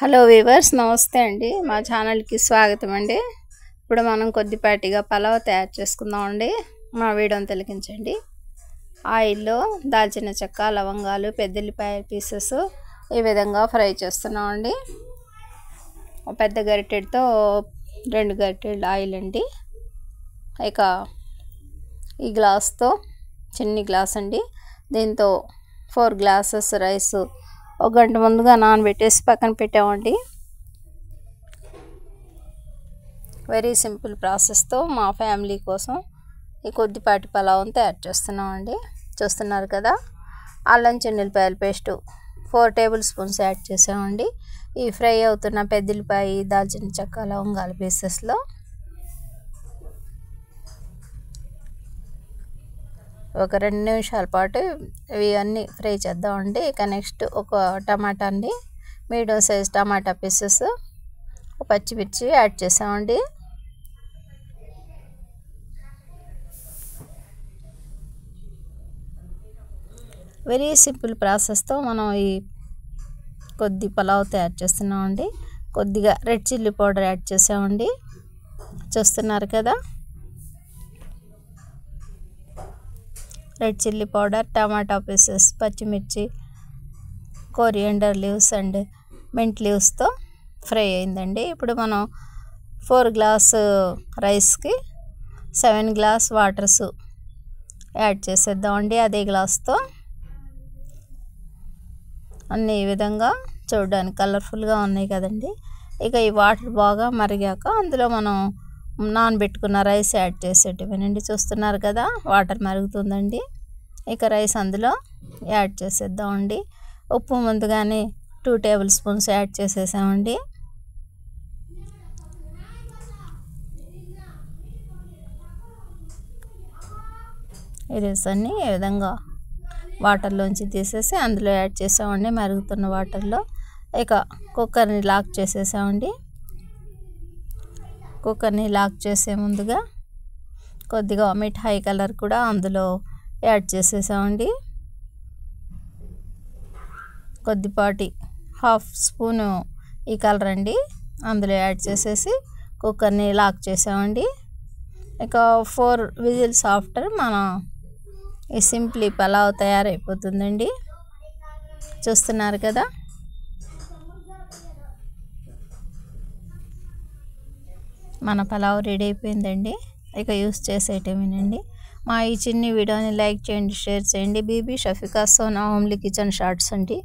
Hello weavers, నమస్తే అండి. మా ఛానల్కి స్వాగతం అండి. ఇప్పుడు మనం కొద్దిపాటిగా పలావ్ తయారు చేసుకుందాం అండి. మా వీడియోని తిలకించండి. ఆయిల్లో దాల్చిన చెక్క, లవంగాలు, పెద్దల్లిపాయ పీసెస్ ఈ విధంగా ఫ్రై చేస్తున్నాం అండి. పెద్ద గరిటెతో 2 గరిటెలు ఆయిల్ అండి. ఇక ఈ గ్లాస్తో చిన్ని గ్లాస్ అండి, దీంతో 4 గ్లాసెస్ రైస్ 1 గంట ముందుగా నానబెట్టేసి పక్కన పెట్టామండి. వెరీ సింపుల్ ప్రాసెస్తో మా ఫ్యామిలీ కోసం ఈ కొద్దిపాటి పలావ్ని తయారు చేస్తున్నామండి. చూస్తున్నారు కదా, అల్లం చిన్నులపాయల పేస్టు 4 టేబుల్ స్పూన్స్ యాడ్ చేసామండి. ఈ ఫ్రై అవుతున్న పెద్దల్లిపాయ, దాల్చిన చెక్క, లవంగాల పీసెస్లో ఒక 2 నిమిషాల పాటు ఇవి అన్నీ ఫ్రై చేద్దామండి. ఇక నెక్స్ట్ ఒక టమాటా అండి, మీడియం సైజ్ టమాటా పీసెస్, పచ్చిమిర్చి యాడ్ చేసామండి. వెరీ సింపుల్ ప్రాసెస్తో మనం ఈ కొద్ది పలావ్ తయారు చేస్తున్నామండి. కొద్దిగా రెడ్ చిల్లీ పౌడర్ యాడ్ చేసామండి. చూస్తున్నారు కదా, రెడ్ చిల్లీ పౌడర్, టమాటా పీసెస్, పచ్చిమిర్చి, కొరియండర్ లీవ్స్ అండ్ మింట్ లీవ్స్తో ఫ్రై అయిందండి. ఇప్పుడు మనం 4 గ్లాస్ రైస్కి 7 గ్లాస్ వాటర్స్ యాడ్ చేసేద్దామండి. అదే గ్లాస్తో అన్నీ ఈ విధంగా చూడడానికి కలర్ఫుల్గా ఉన్నాయి కదండి. ఇక ఈ వాటర్ బాగా మరిగాక అందులో మనం నానబెట్టుకున్న రైస్ యాడ్ చేసేటివేనండి. చూస్తున్నారు కదా, వాటర్ మరుగుతుందండి. ఇక రైస్ అందులో యాడ్ చేసేద్దామండి. ఉప్పు ముందుగానే 2 టేబుల్ స్పూన్స్ యాడ్ చేసేసామండి. ఈ రైస్ అన్నీ ఈ విధంగా వాటర్లోంచి తీసేసి అందులో యాడ్ చేసామండి, మరుగుతున్న వాటర్లో. ఇక కుక్కర్ని లాక్ చేసేసామండి. కుక్కర్ని లాక్ చేసే ముందుగా కొద్దిగా మిఠాయి కలర్ కూడా అందులో యాడ్ చేసేసామండి. కొద్దిపాటి 1/2 స్పూను ఈ కలర్ అండి అందులో యాడ్ చేసేసి కుక్కర్ని లాక్ చేసామండి. ఇక 4 విజిల్స్ ఆఫ్టర్ మన ఈ సింప్లీ పలావ్ తయారైపోతుందండి. చూస్తున్నారు కదా, మన పలావ్ రెడీ అయిపోయిందండి. ఇక యూస్ చేసేటమేనండి. మా ఈ చిన్ని వీడియోని లైక్ చేయండి, షేర్ చేయండి. Bibi Shafika Sona homely kitchen shorts అండి.